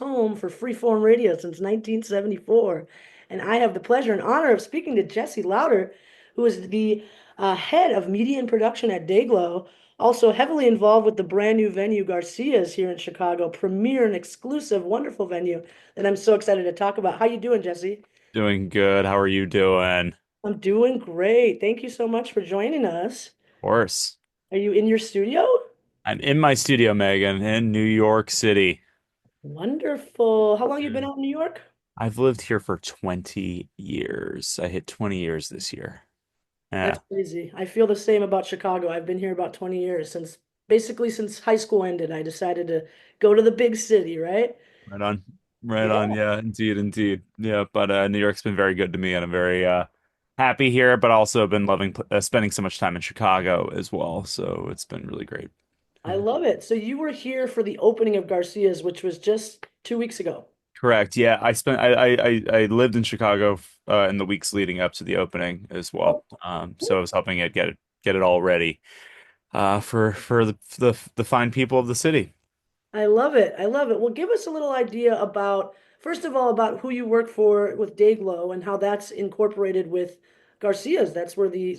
home for freeform radio since 1974. And I have the pleasure and honor of speaking to Jesse Lauter, who is the head of media and production at Dayglo, also heavily involved with the brand new venue Garcia's here in Chicago, premier and exclusive, wonderful venue that I'm so excited to talk about. How you doing, Jesse? Doing good. How are you doing? Of I'm doing great. Thank you so much for joining us. course. Are you in your studio? I'm in my studio, Megan, in New York City. Wonderful. How long you been Mm. out in New York? I've lived here for 20 years. I hit 20 years this year. That's Yeah, crazy. I feel the same about Chicago. I've been here about 20 years since basically since high school ended. I decided to go to the big city, right? right on. Right on. Yeah, Yeah, indeed, indeed. Yeah, but New York's been very good to me, and I'm very happy here, but also been loving spending so much time in Chicago as well. So it's been really great. I Yeah. love it. So you were here for the opening of Garcia's, which was just 2 weeks ago. Correct. Yeah, I lived in Chicago in the weeks leading up to the opening as well. Oh, So I was helping get it all ready for the fine people of the city. I love it. I love it. Well, give us a little idea about, first of all, about who you work for with Dayglo and how that's incorporated with Garcia's. That's where the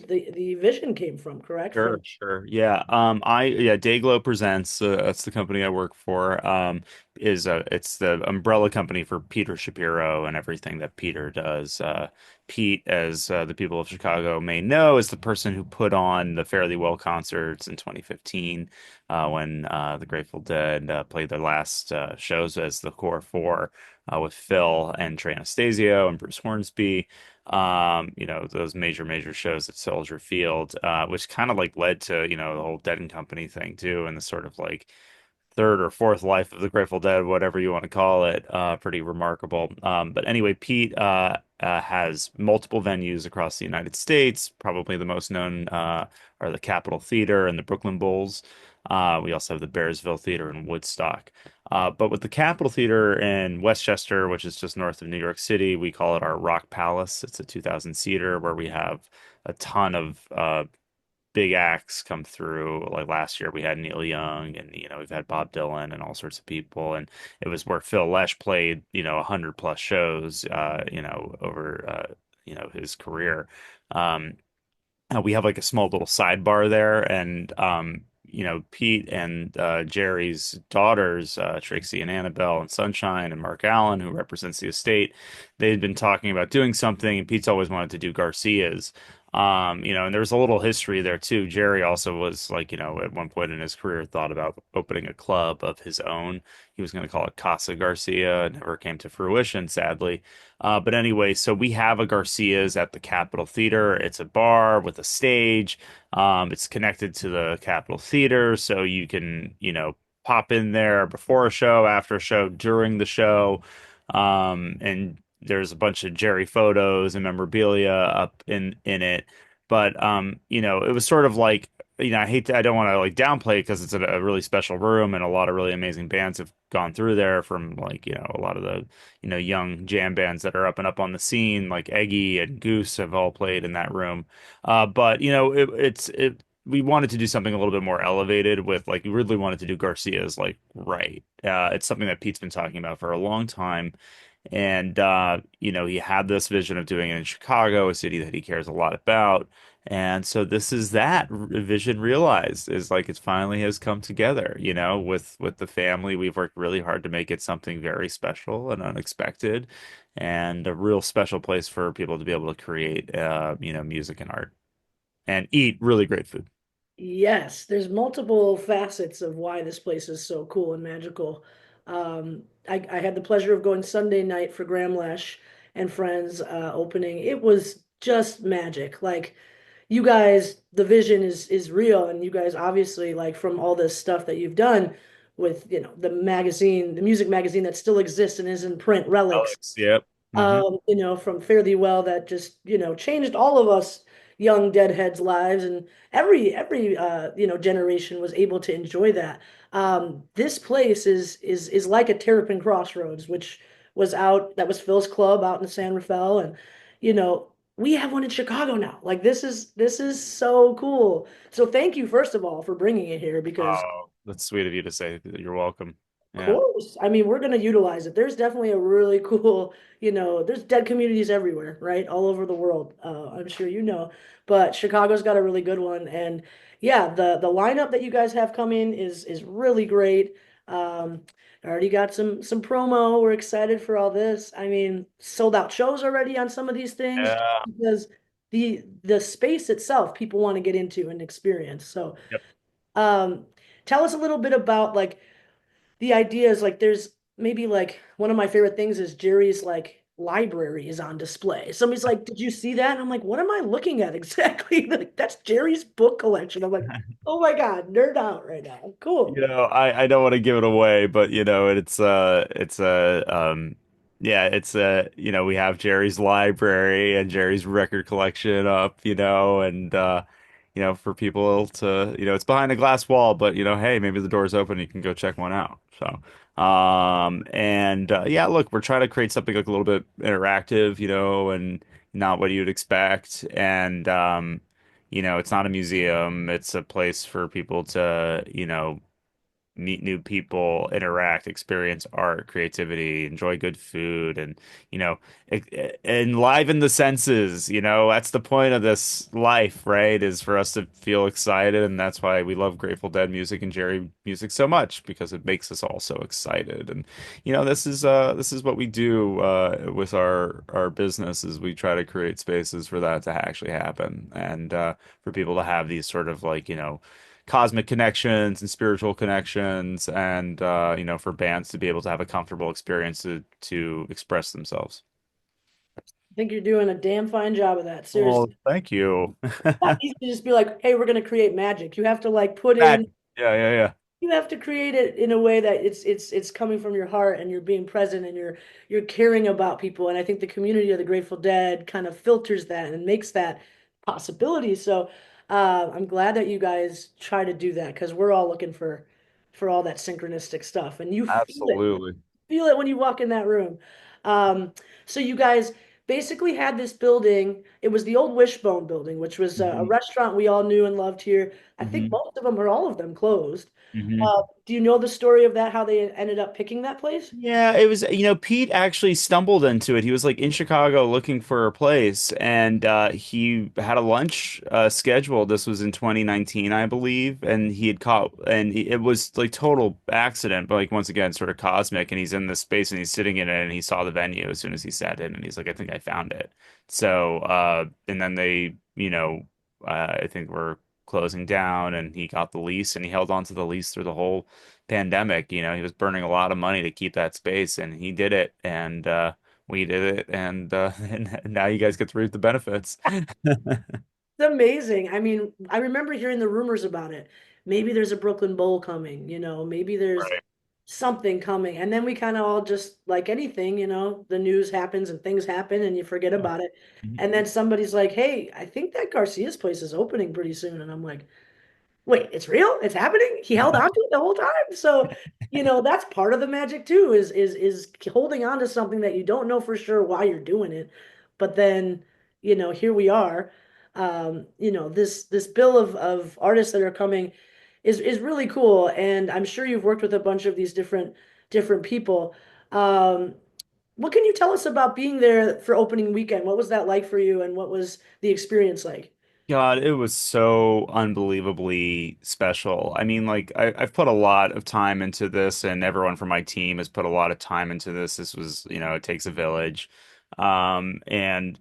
vision came from, correct? Sure, From sure. Yeah. Dayglo Presents, that's the company I work for. It's the umbrella company for Peter Shapiro and everything that Peter does. Pete, as the people of Chicago may know, is the person who put on the Fairly Well concerts in 2015, when the Grateful Dead played their last shows as the core four, with Phil and Trey Anastasio and Bruce Hornsby. Those major shows at Soldier Field, which kind of like led to, the whole Dead and Company thing too, and the sort of like third or fourth life of the Grateful Dead, whatever you want to call it. Pretty remarkable. But anyway, Pete has multiple venues across the United States. Probably the most known are the Capitol Theater and the Brooklyn Bowls. We also have the Bearsville Theater in Woodstock. But with the Capitol Theater in Westchester, which is just north of New York City, we call it our Rock Palace. It's a 2,000 seater where we have a ton of big acts come through. Like last year, we had Neil Young, and we've had Bob Dylan and all sorts of people. And it was where Phil Lesh played 100 plus shows, over his career. Um, we have like a small little sidebar there, and Pete and Jerry's daughters, Trixie and Annabelle and Sunshine and Mark Allen, who represents the estate, they'd been talking about doing something, and Pete's always wanted to do Garcia's. And there's a little history there too. Jerry also was like, at one point in his career thought about opening a club of his own. He was going to call it Casa Garcia. It never came to fruition, sadly. But anyway, so we have a Garcia's at the Capitol Theater. It's a bar with a stage. It's connected to the Capitol Theater, so you can, pop in there before a show, after a show, during the show. And there's a bunch of Jerry photos and memorabilia up in it. But it was sort of like, I don't want to like downplay it because it's a really special room and a lot of really amazing bands have gone through there, from like, a lot of the young jam bands that are up and up on the scene, like Eggy and Goose have all played in that room. But we wanted to do something a little bit more elevated with, like, we really wanted to do Garcia's like right. It's something that Pete's been talking about for a long time. And he had this vision of doing it in Chicago, a city that he cares a lot about. And so this is that vision realized, is like it finally has come together, with the family. We've worked really hard to make it something very special and unexpected, and a real special place for people to be able to create music and art and eat really great food. Yes, there's multiple facets of why this place is so cool and magical. I had the pleasure of going Sunday night for Graham Lesh and Friends opening. It was just magic. Like you guys, the vision is real, and you guys obviously like from all this stuff that you've done with the magazine, the music magazine that still exists and is in print, Relics. Alex, yep. Hmm. From Fairly Well that just, changed all of us young deadheads' lives, and every generation was able to enjoy that. This place is like a Terrapin Crossroads, which that was Phil's club out in San Rafael, and we have one in Chicago now. Like this is so cool. So thank you first of all for bringing it here because Oh, that's sweet of you to say. You're welcome. Yeah. Course. I mean, we're going to utilize it. There's definitely a really cool, there's dead communities everywhere, right? All over the world. I'm sure you know. But Chicago's got a really good one. And yeah, the lineup that you guys have coming is really great. I already got some promo. We're excited for all this. I mean, sold out shows already on some of these things Yeah. because the space itself people want to get into and experience. So, Yep. um, tell us a little bit about like the idea is like there's maybe like one of my favorite things is Jerry's like library is on display. Somebody's like, "Did you see that?" And I'm like, "What am I looking at exactly?" Like, that's Jerry's book collection. I'm like, "Oh my God, nerd out right now." Cool. I don't want to give it away, but yeah, we have Jerry's library and Jerry's record collection up, and for people to, it's behind a glass wall, but hey, maybe the door's open, you can go check one out. So, and yeah, look, we're trying to create something like a little bit interactive, and not what you'd expect. And it's not a museum, it's a place for people to, meet new people, interact, experience art, creativity, enjoy good food, and enliven the senses. That's the point of this life, right? Is for us to feel excited, and that's why we love Grateful Dead music and Jerry music so much because it makes us all so excited. And this is what we do with our business is we try to create spaces for that to actually happen, and for people to have these sort of like cosmic connections and spiritual connections and for bands to be able to have a comfortable experience to express themselves. I think you're doing a damn fine job of that. Oh, Seriously. thank you. Not easy to just be like, "Hey, we're going to create magic." You have to like put Matt. in Yeah, yeah, yeah. you have to create it in a way that it's coming from your heart and you're being present and you're caring about people. And I think the community of the Grateful Dead kind of filters that and makes that possibility. So I'm glad that you guys try to do that because we're all looking for all that synchronistic stuff. And you Absolutely. feel it when you walk in that room. Um, so you guys basically had this building. It was the old Wishbone building, which was a Hmm. restaurant we all knew and loved here. I think Hmm. most of them or all of them closed. Hmm. Do you know the story of that, how they ended up picking that place? Yeah, it was, Pete actually stumbled into it. He was like in Chicago looking for a place and he had a lunch scheduled. This was in 2019, I believe, and he had caught and it was like total accident, but like once again sort of cosmic and he's in this space and he's sitting in it and he saw the venue as soon as he sat in and he's like, I think I found it. So, and then they, I think we're closing down and he got the lease and he held on to the lease through the whole pandemic. He was burning a lot of money to keep that space, and he did it, and we did it, and, and now you guys get to reap the benefits. It's amazing. I mean, I remember hearing the rumors about it. Maybe there's a Brooklyn Bowl coming, maybe there's Right. something coming. And then we kind of all just like anything, the news happens and things happen and you forget Yeah. about it. Mhm. And then somebody's like, "Hey, I think that Garcia's place is opening pretty soon." And I'm like, "Wait, it's real? It's happening?" He held on to it the whole time. So, that's part of the magic too, is holding on to something that you don't know for sure why you're doing it. But then, here we are. This bill of artists that are coming is really cool. And I'm sure you've worked with a bunch of these different people. Um, what can you tell us about being there for opening weekend? What was that like for you, and what was the experience like? God, it was so unbelievably special. I mean, like I've put a lot of time into this, and everyone from my team has put a lot of time into this. This was, it takes a village. And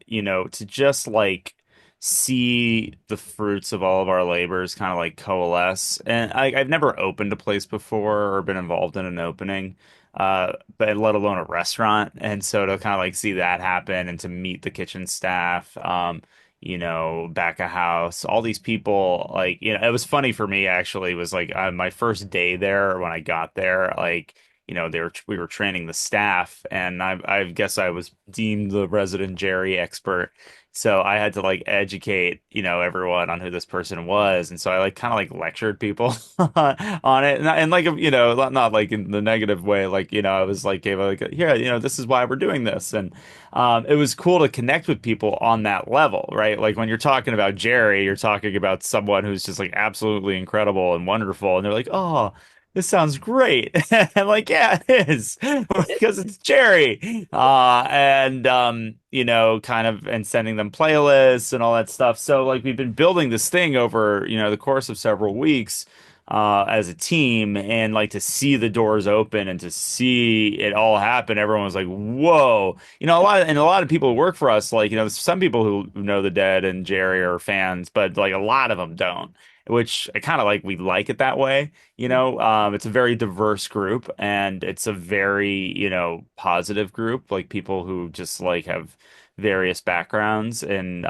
to just like see the fruits of all of our labors kind of like coalesce. And I've never opened a place before or been involved in an opening, but let alone a restaurant. And so to kind of like see that happen and to meet the kitchen staff, back of house, all these people, like, it was funny for me actually, was like my first day there when I got there, like, we were training the staff and I guess I was deemed the resident Jerry expert. So I had to like educate, everyone on who this person was. And so I like kind of like lectured people on it. And like, not like in the negative way, like, I was like, gave like, here, this is why we're doing this. And it was cool to connect with people on that level, right? Like when you're talking about Jerry, you're talking about someone who's just like absolutely incredible and wonderful, and they're like, oh. this sounds great. I'm like, yeah, it is because it's Jerry. And kind of and sending them playlists and all that stuff. So like we've been building this thing over, the course of several weeks as a team, and like to see the doors open and to see it all happen, everyone was like, whoa. A lot of people who work for us, like, some people who know the Dead and Jerry are fans, but like a lot of them don't. Which I kind of like, we like it that way. It's a very diverse group, and it's a very, positive group, like people who just like have various backgrounds and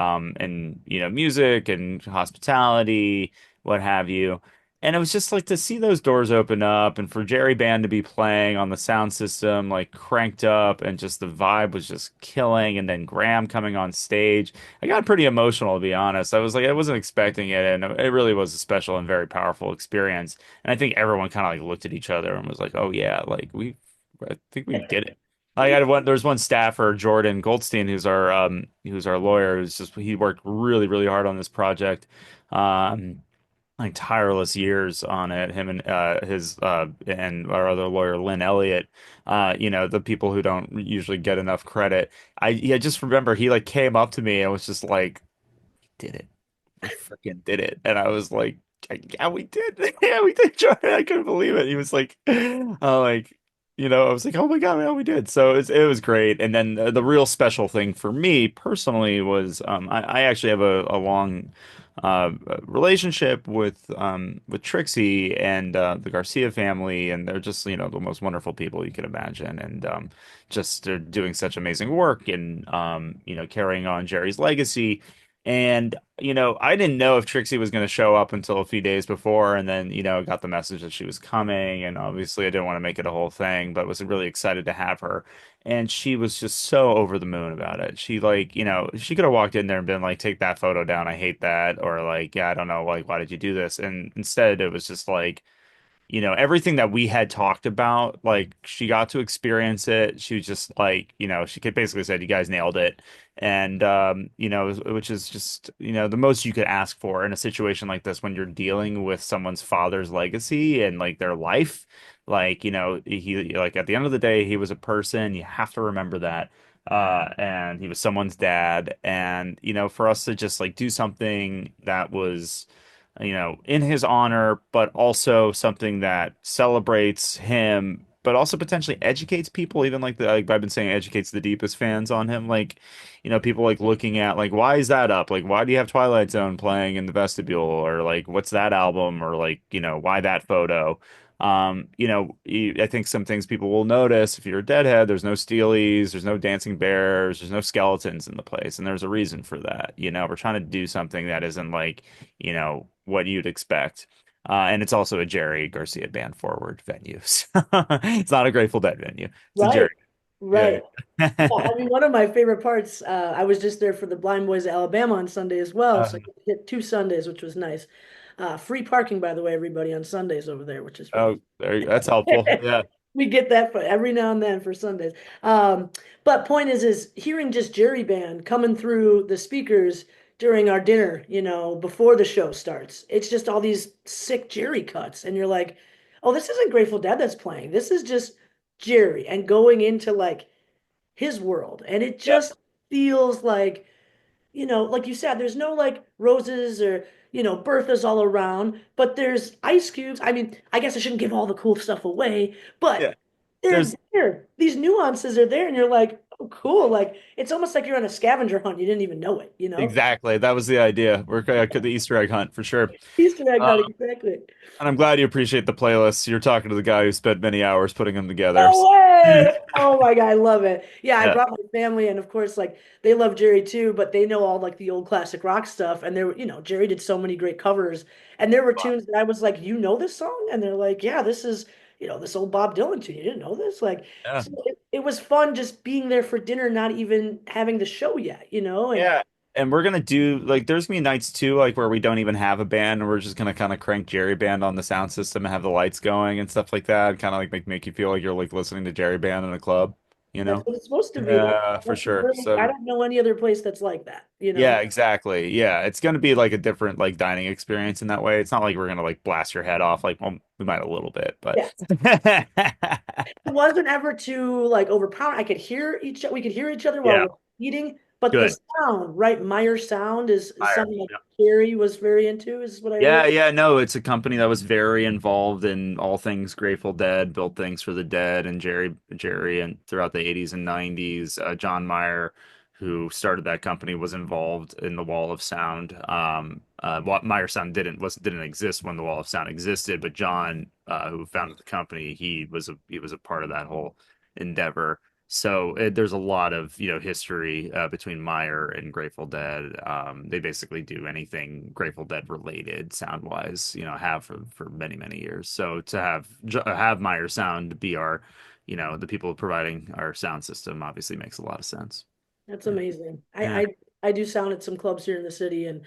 music and hospitality, what have you. And it was just like to see those doors open up and for Jerry Band to be playing on the sound system, like cranked up, and just the vibe was just killing. And then Graham coming on stage. I got pretty emotional, to be honest. I was like, I wasn't expecting it, and it really was a special and very powerful experience. And I think everyone kind of like looked at each other and was like, "Oh yeah, like I think we did it." There's one staffer, Jordan Goldstein, who's our lawyer, he worked really, really hard on this project. Like tireless years on it. Him and his and our other lawyer, Lynn Elliott. The people who don't usually get enough credit. I just remember he like came up to me and was just like, "Did it? We freaking did it!" And I was like, "Yeah, we did. Yeah, we did, Jordan." I couldn't believe it. He was like, like." I was like, "Oh my God, man, we did!" So it was great. And then the real special thing for me personally was I actually have a long relationship with Trixie and the Garcia family, and they're just the most wonderful people you can imagine, and just they're doing such amazing work and carrying on Jerry's legacy. And I didn't know if Trixie was going to show up until a few days before, and then got the message that she was coming, and obviously I didn't want to make it a whole thing, but was really excited to have her. And she was just so over the moon about it. She like, she could have walked in there and been like, take that photo down. I hate that. Or like, yeah, I don't know, like, why did you do this? And instead it was just like, everything that we had talked about, like she got to experience it. She was just like, she could basically said, you guys nailed it. And, which is just, the most you could ask for in a situation like this when you're dealing with someone's father's legacy and like their life. Like, he, like at the end of the day, he was a person. You have to remember that. And he was someone's dad. And, for us to just like do something that was in his honor, but also something that celebrates him, but also potentially educates people, even like I've been saying, educates the deepest fans on him. Like, people like looking at like, why is that up? Like, why do you have Twilight Zone playing in the vestibule? Or like, what's that album? Or like, why that photo? I think some things people will notice if you're a Deadhead, there's no Steelies, there's no dancing bears, there's no skeletons in the place, and there's a reason for that. We're trying to do something that isn't like, what you'd expect. And it's also a Jerry Garcia band forward venue. So it's not a Grateful Dead venue. It's a Jerry. Right, Yeah. right. Yeah, Yeah. I mean, one of my favorite parts, I was just there for the Blind Boys of Alabama on Sunday as well. So I hit 2 Sundays, which was nice. Free parking, by the way, everybody on Sundays over there, which is really that's helpful. Yeah. we get that for every now and then for Sundays. But point is hearing just Jerry Band coming through the speakers during our dinner, before the show starts. It's just all these sick Jerry cuts, and you're like, oh, this isn't Grateful Dead that's playing. This is just Jerry and going into like his world, and it Yep. just feels like like you said, there's no like roses or, Berthas all around, but there's ice cubes. I mean, I guess I shouldn't give all the cool stuff away, but Yeah. they're There's there. These nuances are there, and you're like, oh, cool. Like, it's almost like you're on a scavenger hunt. You didn't even know it? exactly, that was the idea. We're the Easter egg hunt for sure. Easter egg Uh, hunt, exactly. and I'm glad you appreciate the playlists. You're talking to the guy who spent many hours putting them together. No way. Oh my God, I love it. Yeah, I Yeah. brought my family, and of course, like they love Jerry too, but they know all like the old classic rock stuff. And there, Jerry did so many great covers. And there were tunes that I was like, you know this song? And they're like, yeah, this is, this old Bob Dylan tune. You didn't know this? Like, Yeah. so it was fun just being there for dinner, not even having the show yet. And Yeah. And we're gonna do like there's gonna be nights too, like where we don't even have a band and we're just gonna kind of crank Jerry Band on the sound system and have the lights going and stuff like that. Kind of like make you feel like you're like listening to Jerry Band in a club. you That's know? what it's supposed to be. Yeah, for That's sure. really, I So don't know any other place that's like that, you know? yeah, exactly. Yeah, it's gonna be like a different like dining experience in that way. It's not like we're gonna like blast your head off. Like, well, we might a little bit, but Yeah. It wasn't ever too like overpowering. We could hear each other while yeah, we're eating, but the good. sound, right? Meyer sound is Higher. something that Jerry was very into, is what I Yeah, heard. yeah, no, it's a company that was very involved in all things Grateful Dead, built things for the Dead, and Jerry, and throughout the 80s and 90s, John Mayer, who started that company, was involved in the Wall of Sound. Meyer Sound didn't exist when the Wall of Sound existed, but John, who founded the company, he was a part of that whole endeavor. So there's a lot of, history between Meyer and Grateful Dead. They basically do anything Grateful Dead related sound wise, have for many, many years. So to have Meyer Sound be our, the people providing our sound system obviously makes a lot of sense. That's Yeah. amazing. Yeah. I do sound at some clubs here in the city, and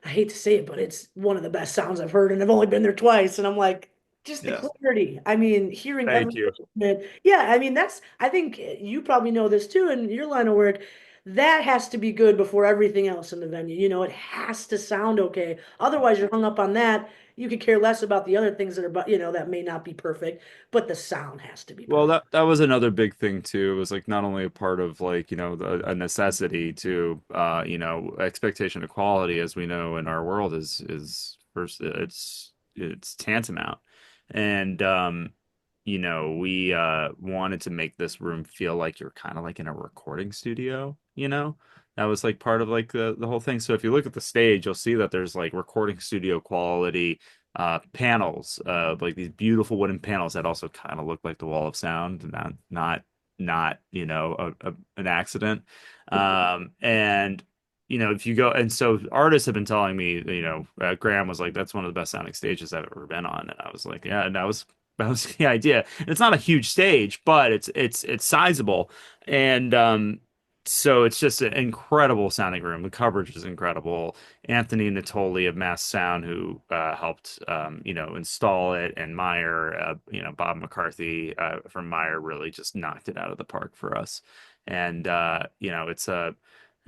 I hate to say it, but it's one of the best sounds I've heard, and I've only been there twice, and I'm like, just the Yeah. clarity. I mean, hearing every Thank you. instrument. Yeah, I mean, I think you probably know this too in your line of work. That has to be good before everything else in the venue. It has to sound okay. Otherwise, you're hung up on that. You could care less about the other things that are, that may not be perfect, but the sound has to be Well, perfect. that was another big thing too. It was like not only a part of like, a necessity to expectation of quality as we know in our world is first it's tantamount. And we wanted to make this room feel like you're kind of like in a recording studio. That was like part of like the whole thing. So if you look at the stage, you'll see that there's like recording studio quality panels, like these beautiful wooden panels that also kind of look like the Wall of Sound, not an accident. And if you go, and so artists have been telling me, Graham was like, that's one of the best sounding stages I've ever been on, and I was like, yeah, and that was the idea. And it's not a huge stage, but it's sizable, and so it's just an incredible sounding room. The coverage is incredible. Anthony Natoli of Mass Sound, who helped install it, and Meyer, Bob McCarthy from Meyer really just knocked it out of the park for us. And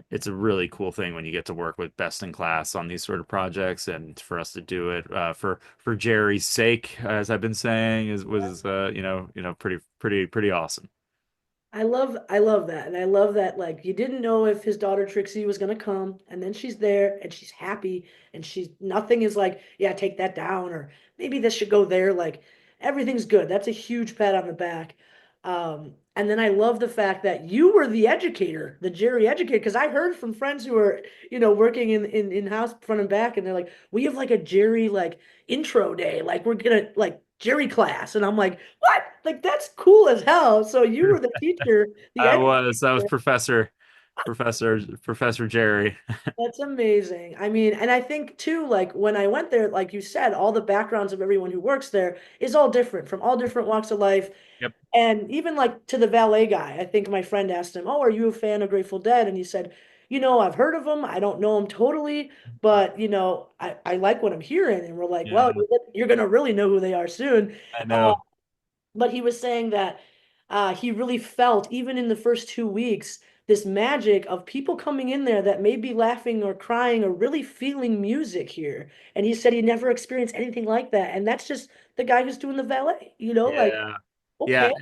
it's a really cool thing when you get to work with best in class on these sort of projects, and for us to do it for Jerry's sake, as I've been saying, is was pretty awesome. I love that. And I love that like you didn't know if his daughter Trixie was gonna come, and then she's there and she's happy, and she's nothing is like, yeah, take that down, or maybe this should go there. Like everything's good. That's a huge pat on the back. And then I love the fact that you were the educator, the Jerry educator, because I heard from friends who are, working in house front and back, and they're like, we have like a Jerry like intro day, like we're gonna like Jerry class. And I'm like, what? Like that's cool as hell. So you were the teacher, the I was educator. Professor Jerry. That's amazing. I mean, and I think too, like when I went there, like you said, all the backgrounds of everyone who works there is all different from all different walks of life. Yep. And even like to the valet guy, I think my friend asked him, "Oh, are you a fan of Grateful Dead?" And he said, I've heard of them. I don't know them totally, but I like what I'm hearing." And we're like, "Well, Yeah, you're gonna really know who they are soon." I Uh, know. but he was saying that he really felt, even in the first 2 weeks, this magic of people coming in there that may be laughing or crying or really feeling music here. And he said he never experienced anything like that. And that's just the guy who's doing the valet, like, Yeah. Yeah. okay.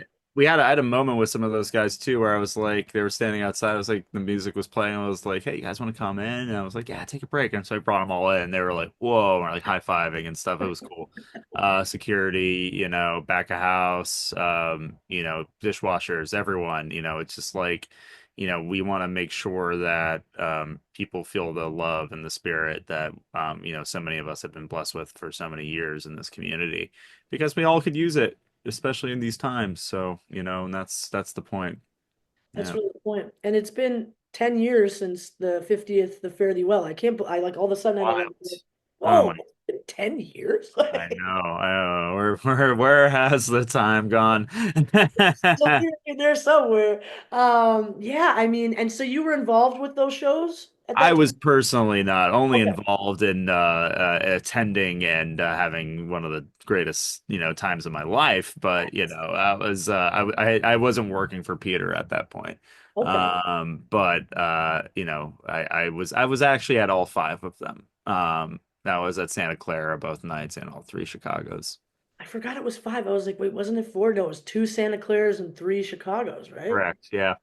I had a moment with some of those guys too where I was like, they were standing outside. I was like, the music was playing. I was like, hey, you guys want to come in? And I was like, yeah, take a break. And so I brought them all in. They were like, whoa, and we're like high-fiving and stuff. It was cool. Security, back of house, dishwashers, everyone, it's just like, we want to make sure that people feel the love and the spirit that, so many of us have been blessed with for so many years in this community because we all could use it, especially in these times. So, and that's the point. That's Yeah. really the point. And it's been 10 years since the 50th, the Fare Thee Well. I can't, I like all of a sudden I had Wild. like, Oh whoa, my, it's been 10 years? I know. I know. Where has the time gone? Still here in there somewhere. Yeah, I mean, and so you were involved with those shows at I that was time? personally not only Okay. involved in attending and having one of the greatest, times of my life, but I was I wasn't working for Peter at that point. Okay. But I was actually at all five of them. That was at Santa Clara both nights and all three Chicagos. I forgot it was five. I was like, wait, wasn't it four? No, it was two Santa Claras and three Chicagos, right? Correct. Yeah.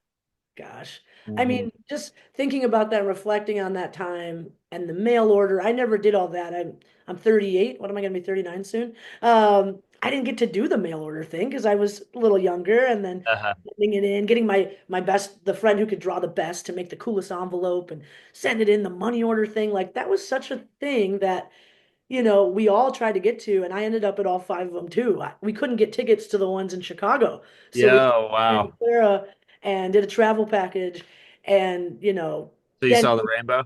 Gosh. I Hmm. mean, just thinking about that, reflecting on that time and the mail order, I never did all that. I'm 38. What am I going to be 39 soon? I didn't get to do the mail order thing because I was a little younger and then Uh-huh. sending it in, getting my best, the friend who could draw the best to make the coolest envelope and send it in the money order thing. Like that was such a thing that we all tried to get to, and I ended up at all five of them too. We couldn't get tickets to the ones in Chicago, so we Yeah. went to Wow. Santa Clara and did a travel package, and So you then saw the rainbow?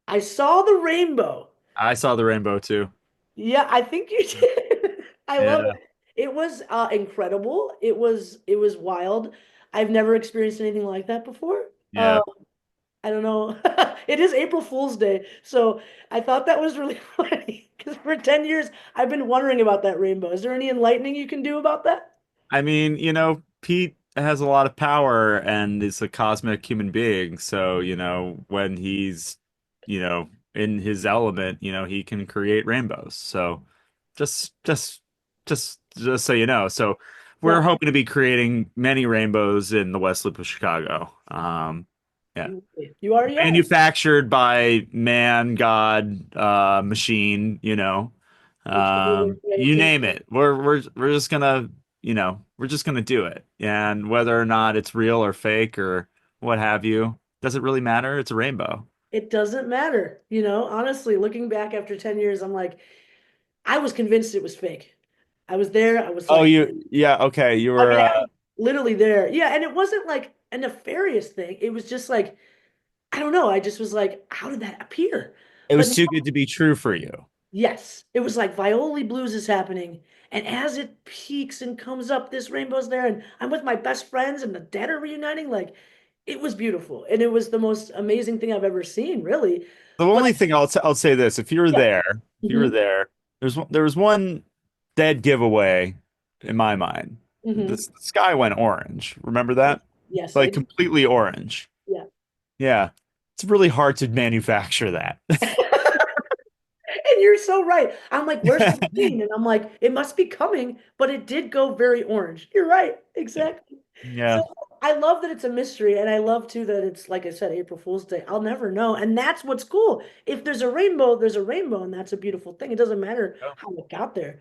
I saw the rainbow. I saw the rainbow too. Yeah, I think you did. I love Yeah. it. It was incredible. It was wild. I've never experienced anything like that before. Yeah. I don't know. It is April Fool's Day, so I thought that was really funny because for 10 years I've been wondering about that rainbow. Is there any enlightening you can do about that? I mean, Pete has a lot of power and is a cosmic human being. So, when he's, in his element, he can create rainbows. So just just so you know. So we're Yeah. hoping to be creating many rainbows in the West Loop of Chicago. Yeah. You already are. Manufactured by man, God, machine, Whichever way it you came. name it. We're just gonna, we're just gonna do it. And whether or not it's real or fake or what have you, does it really matter? It's a rainbow. It doesn't matter. Honestly, looking back after 10 years, I'm like, I was convinced it was fake. I was there. I was Oh, like, yeah, okay. You I were mean, I was literally there. Yeah. And it wasn't like a nefarious thing. It was just like, I don't know. I just was like, how did that appear? it But was too good to be true for you. yes, it was like Violi Blues is happening. And as it peaks and comes up, this rainbow's there. And I'm with my best friends and the dead are reuniting. Like, it was beautiful. And it was the most amazing thing I've ever seen, really. The But only thing I'll say this, yeah. if you were Hmm. there, there was one dead giveaway in my mind. The Hmm. sky went orange. Remember Yes, that? yes, I Like do. completely orange. Yeah. Yeah. It's really hard to manufacture that. And you're so right. I'm like, where's the scene? And I'm like, it must be coming, but it did go very orange. You're right. Exactly. Yeah. So I love that it's a mystery. And I love too that it's, like I said, April Fool's Day. I'll never know. And that's what's cool. If there's a rainbow, there's a rainbow. And that's a beautiful thing. It doesn't matter Yeah. how it got there.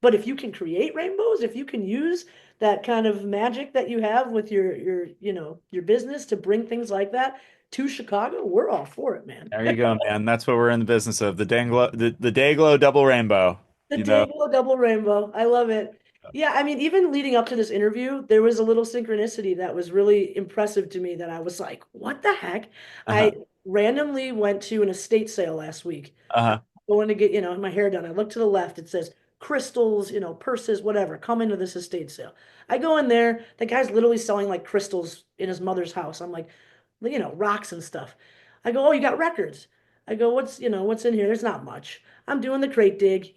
But if you can create rainbows, if you can use that kind of magic that you have with your business to bring things like that to Chicago, we're all for it, man. There you go, man. That's what we're in the business of. The Dayglo double rainbow. The You know. Dayglo double rainbow. I love it. Yeah, I mean, even leading up to this interview, there was a little synchronicity that was really impressive to me that I was like, what the heck? I Uh-huh. randomly went to an estate sale last week. Uh-huh. Going to get, my hair done. I look to the left, it says crystals, purses, whatever, come into this estate sale. I go in there, the guy's literally selling like crystals in his mother's house. I'm like, rocks and stuff. I go, oh, you got records. I go, what's in here? There's not much. I'm doing the crate dig.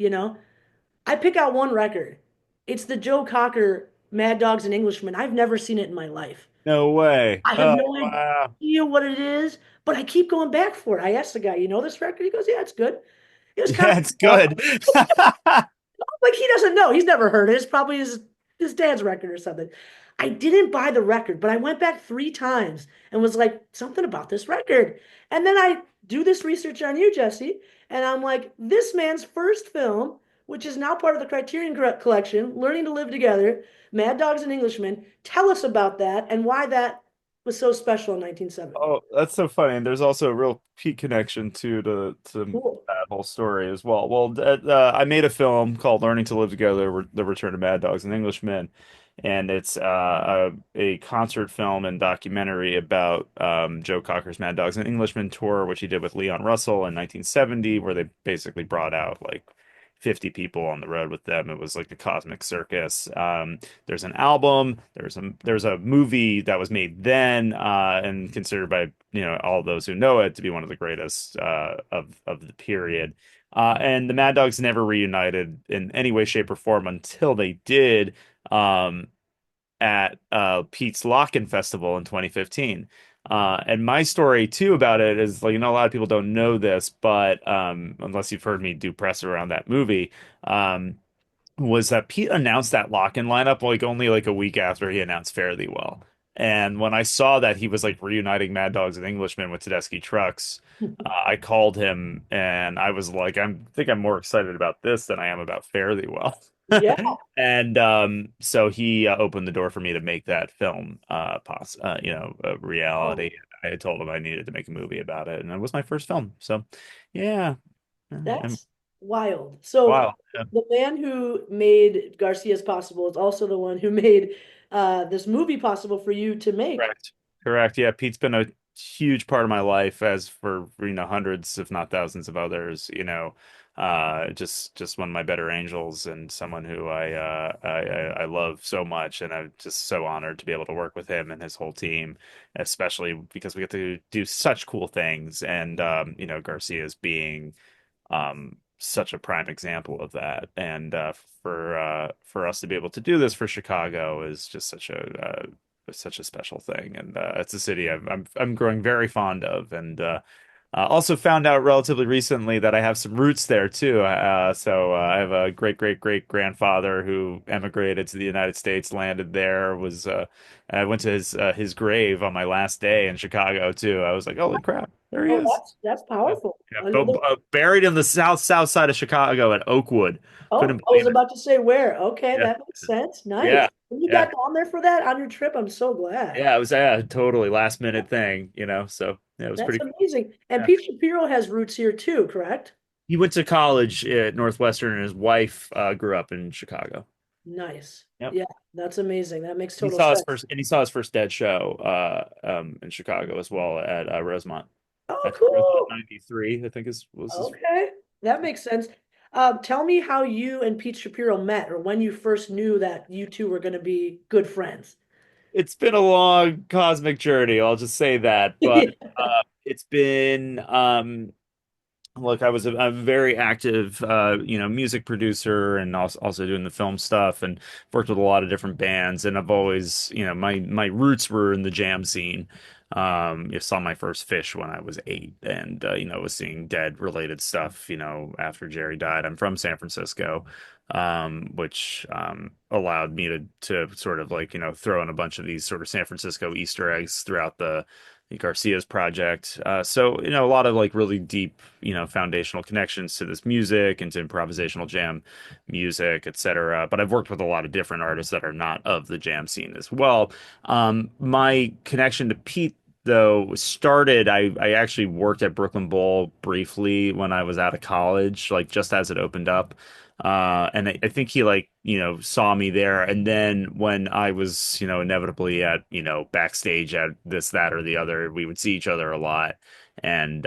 I pick out one record. It's the Joe Cocker Mad Dogs and Englishmen. I've never seen it in my life. No way. I have Oh, no wow. idea what it is, but I keep going back for it. I asked the guy, you know this record? He goes, yeah, it's good. It was kind Yeah, of it's good. like he doesn't know. He's never heard it. It's probably his dad's record or something. I didn't buy the record, but I went back 3 times and was like, something about this record. And then I do this research on you, Jesse, and I'm like, this man's first film, which is now part of the Criterion Collection, Learning to Live Together, Mad Dogs and Englishmen. Tell us about that and why that was so special in 1970. Oh, that's so funny. And there's also a real peak connection to Cool. that whole story as well. Well, I made a film called Learning to Live Together: The Return of Mad Dogs and Englishmen, and it's a concert film and documentary about Joe Cocker's Mad Dogs and Englishmen tour, which he did with Leon Russell in 1970, where they basically brought out like 50 people on the road with them. It was like a cosmic circus. There's an album, there's a movie that was made then, and considered by, all those who know it to be one of the greatest of the period. And the Mad Dogs never reunited in any way, shape, or form until they did. Um, at Pete's Lock-In Festival in 2015. And my story too about it is, like, a lot of people don't know this, but unless you've heard me do press around that movie, um, was that Pete announced that lock-in lineup like only like a week after he announced Fare Thee Well. And when I saw that he was like reuniting Mad Dogs and Englishmen with Tedeschi Trucks, I called him and I was like, think I'm more excited about this than I am about Fare Thee Well. Yeah. And so he opened the door for me to make that film a Oh, reality. I told him I needed to make a movie about it, and it was my first film. So yeah, I'm that's wild. So wow. the man who made Garcia's possible is also the one who made this movie possible for you to make. Correct. Correct. Yeah, Pete's been a huge part of my life, as for, hundreds, if not thousands of others, just one of my better angels and someone who I love so much, and I'm just so honored to be able to work with him and his whole team, especially because we get to do such cool things, and Garcia's being such a prime example of that. And for us to be able to do this for Chicago is just such a special thing. And it's a city I'm growing very fond of. And also found out relatively recently that I have some roots there too. So I have a great great great grandfather who emigrated to the United States, landed there. Was I went to his grave on my last day in Chicago too. I was like, holy crap, there he Oh, is. that's Yeah, powerful. yeah. Another. Buried in the south side of Chicago at Oakwood. Oh, Couldn't I was believe it. about to say where. Okay, Yeah, that makes sense. Nice. yeah, And you yeah, got down there for that on your trip. I'm so glad. yeah. It was totally last minute thing, So yeah, it was That's pretty cool. amazing. And Yeah. Pete Shapiro has roots here too, correct? He went to college at Northwestern, and his wife grew up in Chicago. Nice. Yep. Yeah, that's amazing. That makes He total saw his sense. first, and he saw his first Dead show in Chicago as well at Rosemont. Oh, I think Rosemont cool. '93, I think was his. Okay, that makes sense. Tell me how you and Pete Shapiro met, or when you first knew that you two were going to be good friends. It's been a long cosmic journey, I'll just say that. But it's been look, I'm a very active, music producer, and also doing the film stuff, and worked with a lot of different bands. And I've always, my roots were in the jam scene. You saw my first Fish when I was 8, and was seeing Dead related stuff. After Jerry died. I'm from San Francisco, which allowed me to sort of like throw in a bunch of these sort of San Francisco Easter eggs throughout the Garcia's project. So, a lot of like really deep, foundational connections to this music and to improvisational jam music, etc. But I've worked with a lot of different artists that are not of the jam scene as well. My connection to Pete, though, started, I actually worked at Brooklyn Bowl briefly when I was out of college, like just as it opened up. And I think he like, saw me there. And then when I was, inevitably at, backstage at this, that, or the other, we would see each other a lot. And,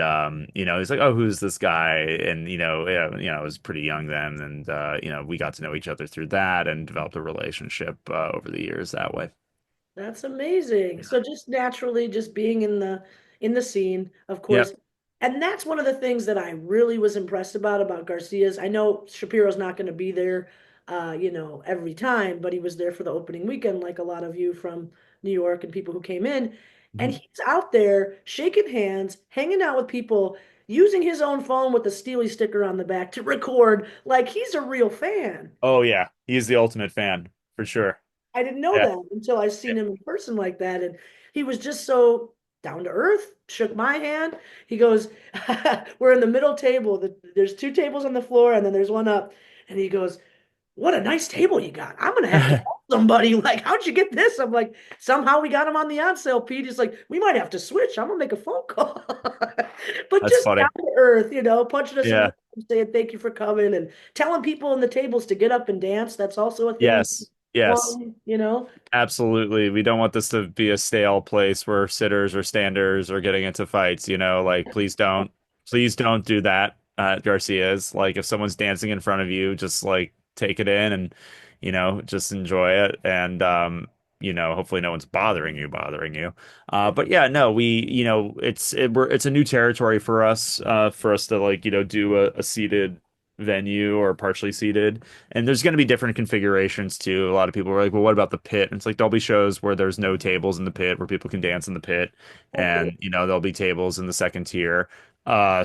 he's like, oh, who's this guy? And, yeah, I was pretty young then. And, we got to know each other through that and developed a relationship, over the years that way. That's amazing. So just naturally, just being in the scene, of Yeah. course. And that's one of the things that I really was impressed about Garcia's. I know Shapiro's not going to be there, every time, but he was there for the opening weekend, like a lot of you from New York and people who came in. And Mhm. he's out there shaking hands, hanging out with people, using his own phone with the Steely sticker on the back to record, like he's a real fan. Oh, yeah. He's the ultimate fan for sure. I didn't know Yeah. that until I Yeah. seen him in person like that. And he was just so down to earth, shook my hand. He goes, we're in the middle table. There's two tables on the floor and then there's one up. And he goes, what a nice table you got. I'm gonna have to call somebody. Like, how'd you get this? I'm like, somehow we got him on the on sale, Pete. He's like, we might have to switch. I'm gonna make a phone call. But That's just funny. down to earth, punching us in the Yeah. arm, saying thank you for coming and telling people in the tables to get up and dance. That's also a thing. Yes. Yes. Fun. Absolutely. We don't want this to be a stale place where sitters or standers are getting into fights, like please don't do that. Garcia's. Like if someone's dancing in front of you, just like take it in and just enjoy it. And hopefully no one's bothering you. But yeah, no, it's a new territory for us to like, do a seated venue or partially seated. And there's going to be different configurations too. A lot of people are like, well, what about the pit? And it's like there'll be shows where there's no tables in the pit where people can dance in the pit. Oh, cool. And there'll be tables in the second tier,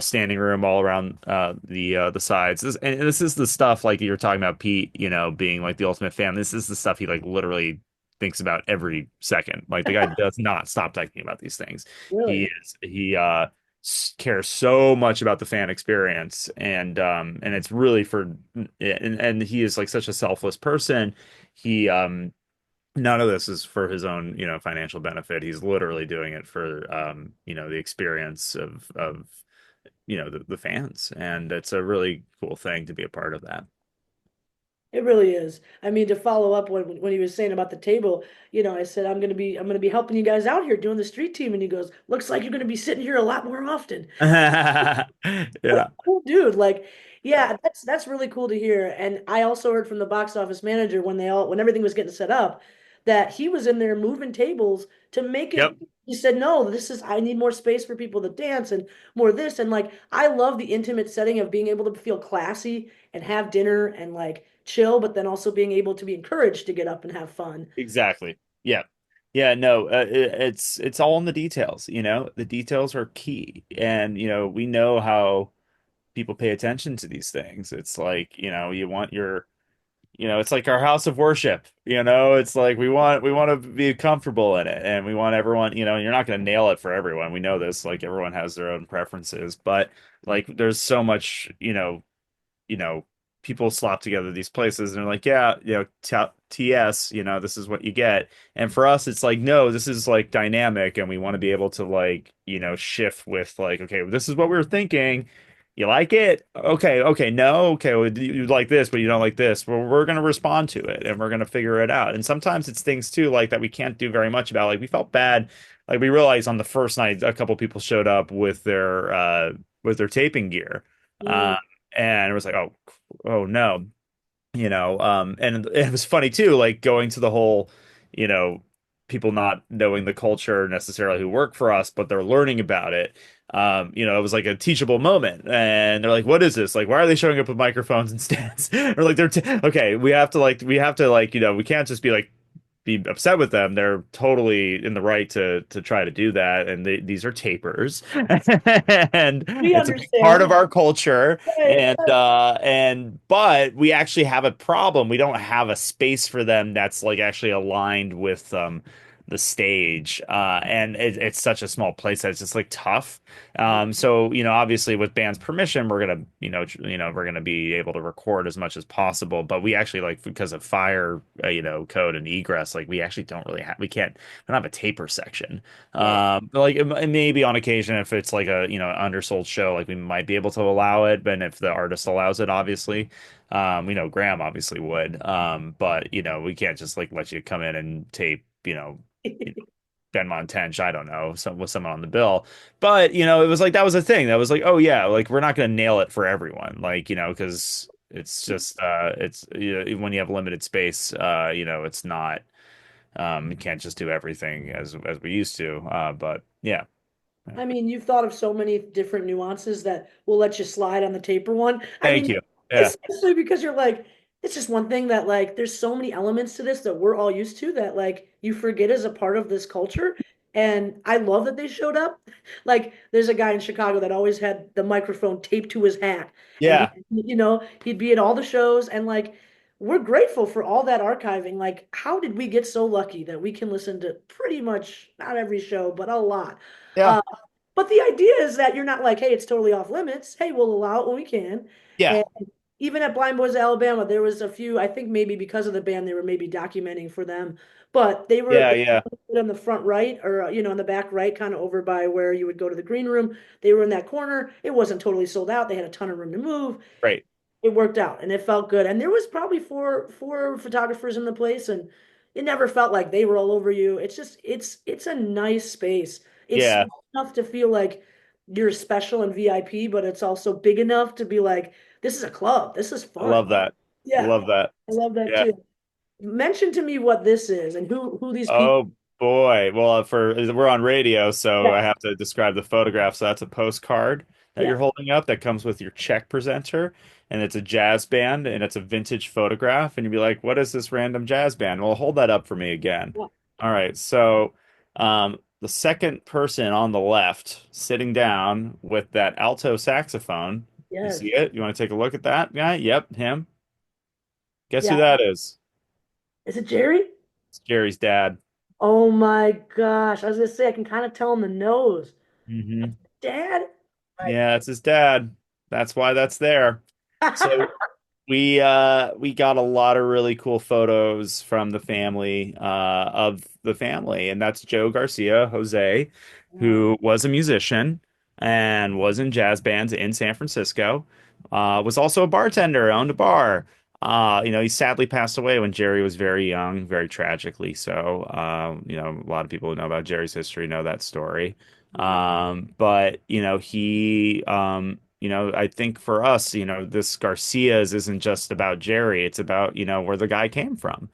standing room all around the sides. This is the stuff like you're talking about Pete, being like the ultimate fan. This is the stuff he like literally thinks about every second. Like the guy does not stop thinking about these things. Really? He cares so much about the fan experience, and it's really for and he is like such a selfless person. He None of this is for his own, financial benefit. He's literally doing it for the experience of the fans, and it's a really cool thing to be a part of that. It really is. I mean, to follow up when he was saying about the table, I said I'm gonna be helping you guys out here doing the street team, and he goes, "Looks like you're gonna be sitting here a lot more often." What a Yeah. cool dude. Like, yeah, that's really cool to hear. And I also heard from the box office manager when everything was getting set up that he was in there moving tables to make it. Yep. He said, "No, I need more space for people to dance and more this." And like, I love the intimate setting of being able to feel classy and have dinner and like chill, but then also being able to be encouraged to get up and have fun. Exactly. Yeah. Yeah, no, it's all in the details, The details are key. And, we know how people pay attention to these things. It's like, you want it's like our house of worship, It's like we want to be comfortable in it, and we want everyone, you're not going to nail it for everyone. We know this, like everyone has their own preferences, but like there's so much, you know, people slop together these places and they're like, yeah, TS, this is what you get. And for us, it's like, no, this is like dynamic and we want to be able to like, shift with like, okay, this is what we were thinking. You like it? Okay, okay, no, okay, well, you like this, but you don't like this. Well, we're going to respond to it and we're going to figure it out. And sometimes it's things too, like that we can't do very much about. Like we felt bad. Like we realized on the first night, a couple people showed up with their taping gear. Mm. Uh, and it was like, oh no, and it was funny too, like going to the whole, you know, people not knowing the culture necessarily who work for us, but they're learning about it. It was like a teachable moment, and they're like, "What is this? Like, why are they showing up with microphones and stands?" Or like, okay, we have to we can't just be upset with them. They're totally in the right to try to do that, and these are tapers, and We it's a big part understand. of our culture. Right. And but we actually have a problem. We don't have a space for them that's like actually aligned with the stage, and it's such a small place that it's just like tough. So obviously with band's permission, we're gonna we're gonna be able to record as much as possible, but we actually like because of fire code and egress, like we actually don't really have we don't have a taper section. Yeah. But like maybe on occasion if it's like a undersold show, like we might be able to allow it, but if the artist allows it, obviously. We know Graham obviously would. But we can't just like let you come in and tape, Ben Montench, I don't know, with someone on the bill. But, it was like that was a thing. That was like, oh yeah, like we're not gonna nail it for everyone. Like, because it's just it's when you have limited space, it's not you can't just do everything as we used to. But yeah. Yeah. I mean, you've thought of so many different nuances that will let you slide on the taper one. I Thank mean, you. Yeah. especially because you're like, it's just one thing that like there's so many elements to this that we're all used to that like you forget as a part of this culture. And I love that they showed up. Like there's a guy in Chicago that always had the microphone taped to his hat. And Yeah. he'd be at all the shows and like we're grateful for all that archiving. Like, how did we get so lucky that we can listen to pretty much not every show, but a lot? Yeah. Uh, but the idea is that you're not like, hey, it's totally off limits. Hey, we'll allow it when we can. Yeah. And even at Blind Boys of Alabama, there was a few, I think maybe because of the band, they were maybe documenting for them. But Yeah. they Yeah. were on the front right or, in the back right, kind of over by where you would go to the green room. They were in that corner. It wasn't totally sold out. They had a ton of room to move. Great. It worked out and it felt good. And there was probably four photographers in the place and it never felt like they were all over you. It's just it's a nice space. It's Yeah. small enough to feel like you're special and VIP, but it's also big enough to be like, this is a club. This is I fun. love that. I Yeah, love that. I love that Yeah. too. Mention to me what this is and who these people. Oh boy. Well, for we're on radio, so Yeah, I have to describe the photograph. So that's a postcard that yeah. you're holding up that comes with your check presenter, and it's a jazz band, and it's a vintage photograph, and you'd be like, "What is this random jazz band?" Well, hold that up for me again. Yeah. All right. So, the second person on the left, sitting down with that alto saxophone. You Yes. see it? You want to take a look at that guy? Yep, him. Guess who Yeah. that is? Is it Jerry? It's Jerry's dad. Oh my gosh. I was gonna say I can kind of tell in the nose. Hmm. Dad? Like, Yeah, it's his dad. That's why that's there. So we got a lot of really cool photos from the family of the family, and that's Joe Garcia, Jose, wow. who was a musician and was in jazz bands in San Francisco. Was also a bartender, owned a bar. He sadly passed away when Jerry was very young, very tragically. So, a lot of people who know about Jerry's history know that story. But I think for us, this Garcia's isn't just about Jerry. It's about, where the guy came from.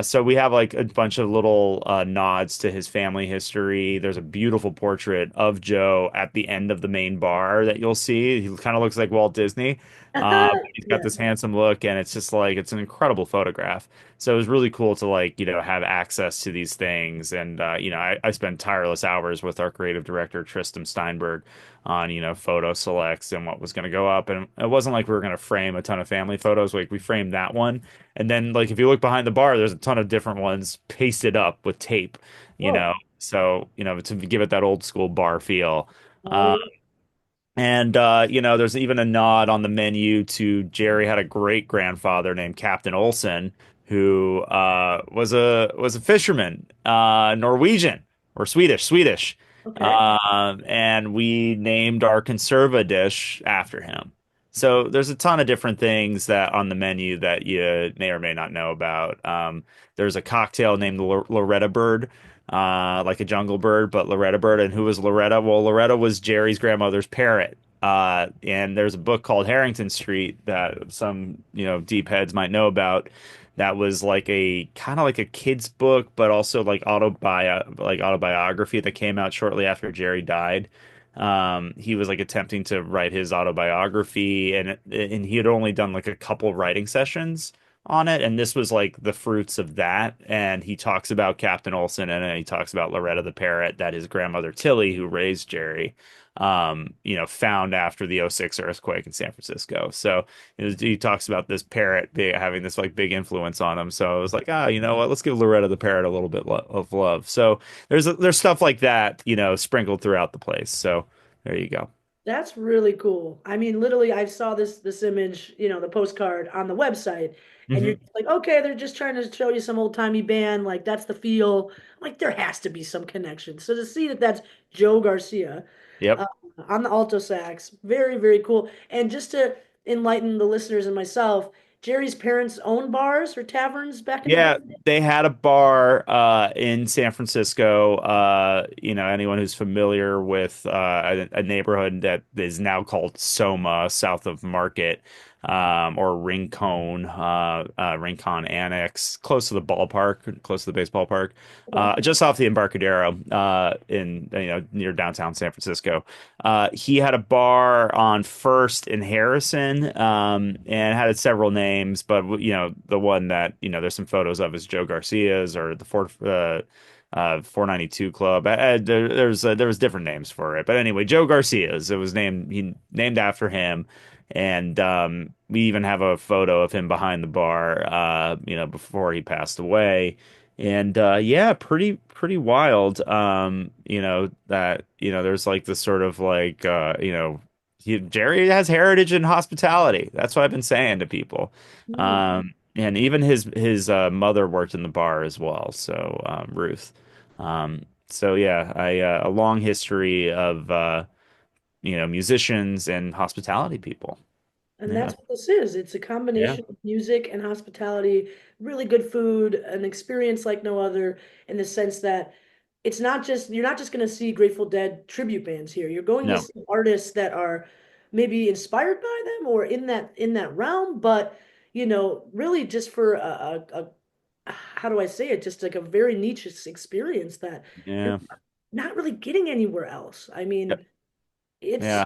So we have like a bunch of little nods to his family history. There's a beautiful portrait of Joe at the end of the main bar that you'll see. He kind of looks like Walt Disney. He's got Yeah. this handsome look, and it's just like it's an incredible photograph. So it was really cool to like, have access to these things. And I spent tireless hours with our creative director, Tristan Steinberg, on, photo selects and what was going to go up. And it wasn't like we were going to frame a ton of family photos. Like we framed that one. And then like if you look behind the bar, there's a ton of different ones pasted up with tape, you Whoa. know. So, to give it that old school bar feel. Oh Uh, yeah. and there's even a nod on the menu to Jerry had a great grandfather named Captain Olson, who was a fisherman, Norwegian or Swedish, Okay. and we named our conserva dish after him. So there's a ton of different things that on the menu that you may or may not know about. There's a cocktail named Loretta Bird, like a jungle bird, but Loretta Bird. And who was Loretta? Well, Loretta was Jerry's grandmother's parrot. And there's a book called Harrington Street that some, deep heads might know about. That was like a kind of like a kid's book, but also like autobiography that came out shortly after Jerry died. He was like attempting to write his autobiography, and he had only done like a couple writing sessions on it, and this was like the fruits of that. And he talks about Captain Olson, and then he talks about Loretta the parrot that his grandmother Tillie, who raised Jerry, found after the '06 earthquake in San Francisco. So he talks about this parrot having this like big influence on him. So I was like, you know what? Let's give Loretta the parrot a little bit of love. So there's stuff like that, sprinkled throughout the place. So there you go. That's really cool. I mean, literally, I saw this image, the postcard on the website, and you're Hmm. just like, okay, they're just trying to show you some old-timey band, like that's the feel. I'm like, there has to be some connection. So to see that that's Joe Garcia Yep. uh, on the alto sax, very, very cool. And just to enlighten the listeners and myself, Jerry's parents owned bars or taverns back in the day. Yeah, they had a bar in San Francisco. Anyone who's familiar with a neighborhood that is now called Soma, south of Market, or Rincon Annex, close to the ballpark, close to the baseball park, Okay. just off the Embarcadero, in near downtown San Francisco. He had a bar on First in Harrison, and had several names, but the one that there's some photos of is Joe Garcia's or the 492 Club. There was different names for it, but anyway, Joe Garcia's. It was named after him, and we even have a photo of him behind the bar, before he passed away. And yeah, pretty wild. That there's like this sort of like Jerry has heritage in hospitality. That's what I've been saying to people. Hmm. And even his mother worked in the bar as well. So Ruth. So yeah, a long history of musicians and hospitality people. And Yeah, that's what this is. It's a yeah. combination of music and hospitality, really good food, an experience like no other, in the sense that it's not just you're not just going to see Grateful Dead tribute bands here. You're going to No. see artists that are maybe inspired by them or in that realm, but really just for how do I say it? Just like a very niche experience that you're Yeah. not really getting anywhere else. I Yep. mean, it's Yeah.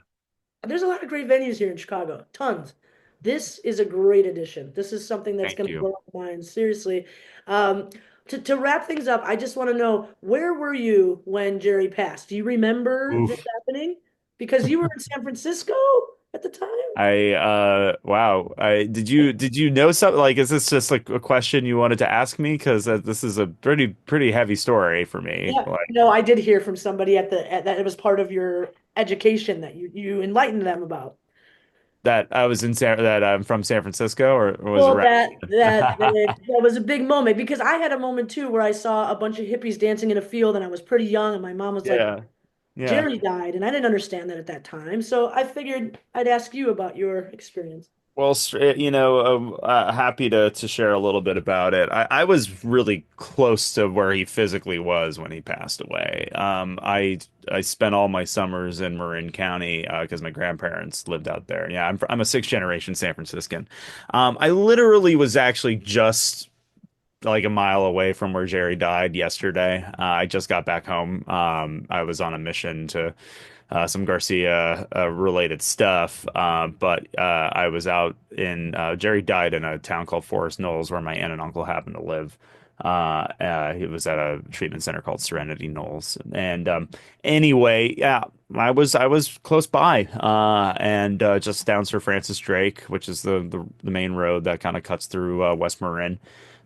there's a lot of great venues here in Chicago, tons. This is a great addition. This is something that's Thank going to you. blow our minds, seriously. Um, to wrap things up, I just want to know where were you when Jerry passed? Do you remember this Oof. happening? Because you were in San Francisco at the time? Wow. Did you know something, like, is this just like a question you wanted to ask me? Because this is a pretty heavy story for me. Yeah. Like No, I did hear from somebody that it was part of your education that you enlightened them about. that I was in San that I'm from San Francisco, or was Well, around. that was a big moment because I had a moment too where I saw a bunch of hippies dancing in a field and I was pretty young and my mom was like, Yeah. Yeah. Jerry died, and I didn't understand that at that time. So I figured I'd ask you about your experience. Well, happy to share a little bit about it. I was really close to where he physically was when he passed away. I spent all my summers in Marin County because my grandparents lived out there. Yeah, I'm a sixth generation San Franciscan. I literally was actually just like a mile away from where Jerry died yesterday. I just got back home. I was on a mission to some Garcia related stuff. But I was out in Jerry died in a town called Forest Knolls where my aunt and uncle happened to live. He was at a treatment center called Serenity Knolls. And anyway, yeah, I was close by, and just down Sir Francis Drake, which is the main road that kind of cuts through West Marin.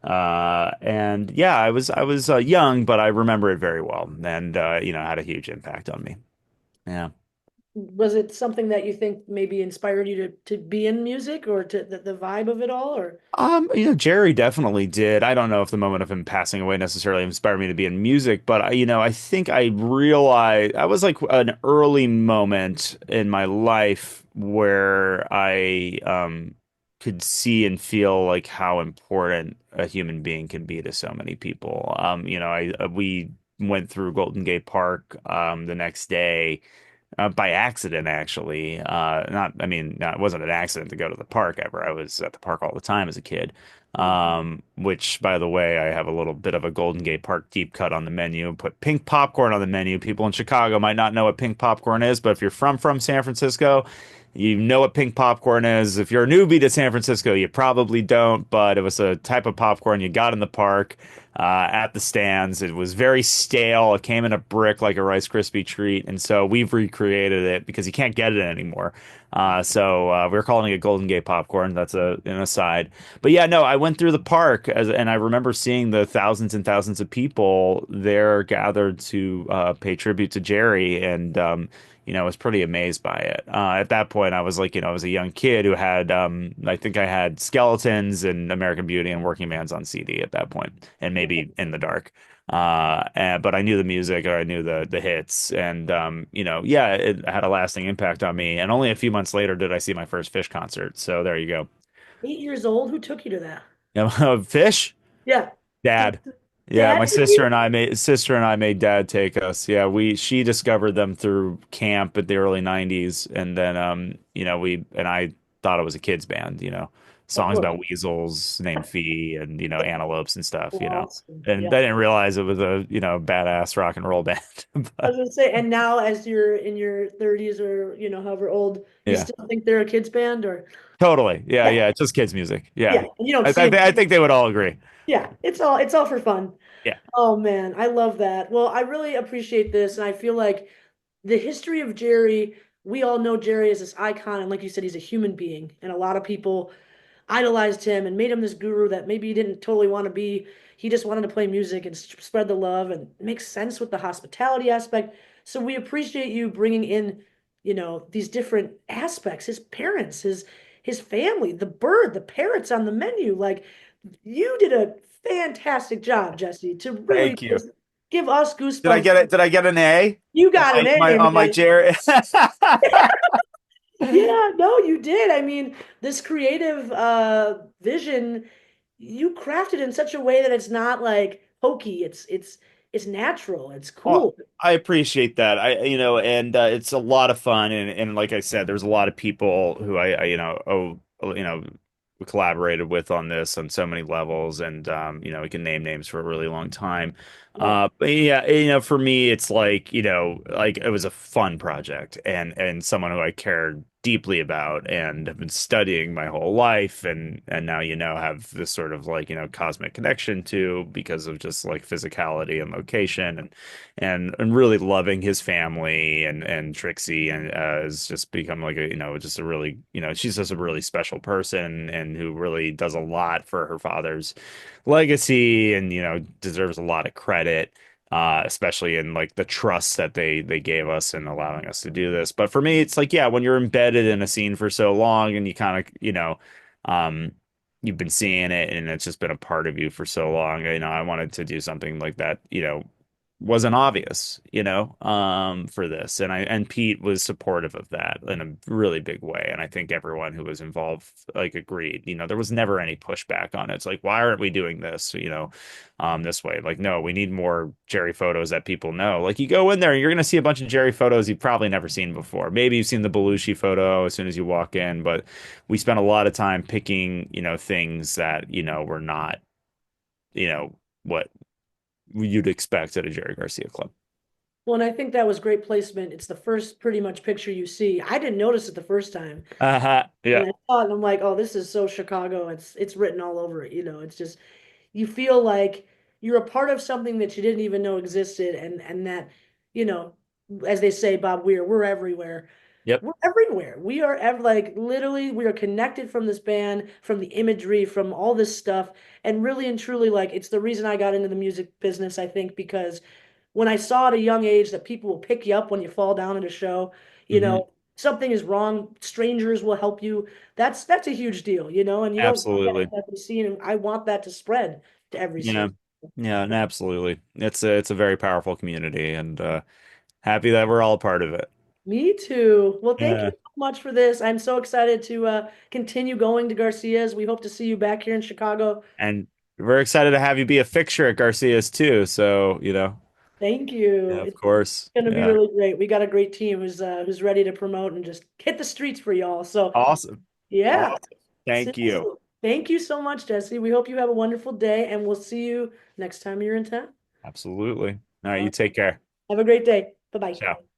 And yeah, I was young, but I remember it very well, and had a huge impact on me. Yeah. Was it something that you think maybe inspired you to be in music or to the vibe of it all? Or Jerry definitely did. I don't know if the moment of him passing away necessarily inspired me to be in music, but I think I realized I was like an early moment in my life where I could see and feel like how important a human being can be to so many people. I we went through Golden Gate Park the next day by accident, actually. Not, I mean, no, it wasn't an accident to go to the park ever. I was at the park all the time as a kid. Which, by the way, I have a little bit of a Golden Gate Park deep cut on the menu. Put pink popcorn on the menu. People in Chicago might not know what pink popcorn is, but if you're from San Francisco, you know what pink popcorn is. If you're a newbie to San Francisco, you probably don't, but it was a type of popcorn you got in the park at the stands. It was very stale. It came in a brick like a Rice Krispie treat, and so we've recreated it because you can't get it anymore. So we're calling it Golden Gate popcorn. That's an aside. But yeah, no, I went through the park and I remember seeing the thousands and thousands of people there gathered to pay tribute to Jerry, and I was pretty amazed by it. At that point, I was like, I was a young kid who had, I think I had Skeletons and American Beauty and Working Man's on CD at that point, and maybe In the Dark. But I knew the music, or I knew the hits, and yeah, it had a lasting impact on me. And only a few months later did I see my first Fish concert. So there you go. 8 years old, who took you to that? Fish, Yeah. Dad. Yeah, Dad my took you? sister and I made Dad take us. Yeah, we she discovered them through camp at the early '90s, and then we and I thought it was a kids band. Of Songs course. about weasels named Fee, and antelopes and stuff. Awesome. Yeah. And I didn't realize it was a badass rock and roll band. I But was gonna say, and now as you're in your 30s or however old, you yeah, still think they're a kids band or totally. Yeah, yeah, yeah, it's just kids music. yeah. Yeah, And you don't I see I, them. I think they would all agree. Yeah, it's all for fun. Yeah, Oh man, I love that. Well, I really appreciate this, and I feel like the history of Jerry, we all know Jerry as this icon, and like you said, he's a human being, and a lot of people idolized him and made him this guru that maybe he didn't totally want to be. He just wanted to play music and spread the love, and it makes sense with the hospitality aspect. So we appreciate you bringing in, these different aspects. His parents, his family, the bird, the parrots on the menu. Like you did a fantastic job, Jesse, to really thank you. just give us Did I goosebumps. get it? Did I get an A You on got an A, my man. Jerry? Yeah, no, you did. I mean, this creative vision you crafted in such a way that it's not like hokey. It's it's natural. It's Oh, cool. I appreciate that. And it's a lot of fun. And like I said, there's a lot of people who we collaborated with on this on so many levels. And, we can name names for a really long time. Yeah. But yeah, for me, it's like, like it was a fun project and someone who I cared deeply about and have been studying my whole life and now, have this sort of like, cosmic connection to because of just like physicality and location and really loving his family and Trixie and has just become like a just a really she's just a really special person and who really does a lot for her father's legacy and deserves a lot of credit, especially in like the trust that they gave us in allowing us to do this. But for me it's like, yeah, when you're embedded in a scene for so long and you kind of um you've been seeing it and it's just been a part of you for so long. I wanted to do something like that, wasn't obvious, for this. And Pete was supportive of that in a really big way. And I think everyone who was involved like agreed. There was never any pushback on it. It's like, why aren't we doing this, this way? Like, no, we need more Jerry photos that people know. Like you go in there and you're gonna see a bunch of Jerry photos you've probably never seen before. Maybe you've seen the Belushi photo as soon as you walk in, but we spent a lot of time picking, things that, were not, what you'd expect at a Jerry Garcia club. Well, and I think that was great placement. It's the first pretty much picture you see. I didn't notice it the first time. Uh-huh. And Yeah. I saw it and I'm like, oh, this is so Chicago. It's written all over it. It's just you feel like you're a part of something that you didn't even know existed and that, you know, as they say, Bob we're everywhere. Yep. We're everywhere. We are like literally we are connected from this band, from the imagery, from all this stuff. And really and truly, like it's the reason I got into the music business, I think, because when I saw at a young age that people will pick you up when you fall down at a show, you Hmm. know, something is wrong, strangers will help you. That's a huge deal, and you don't see that Absolutely. in every scene, and I want that to spread to every Yeah. scene. Yeah, and absolutely. It's a very powerful community and happy that we're all a part of it. Me too. Well, thank you Yeah. so much for this. I'm so excited to continue going to Garcia's. We hope to see you back here in Chicago. And we're excited to have you be a fixture at Garcia's too. So, Thank yeah, you. of It's course. going to be Yeah. really great. We got a great team who's ready to promote and just hit the streets for y'all. So, Awesome. yeah. Awesome. Thank you. Seriously. Thank you so much, Jesse. We hope you have a wonderful day, and we'll see you next time you're in town. Absolutely. All right, All you right. take care. Have a great day. Bye bye. Ciao.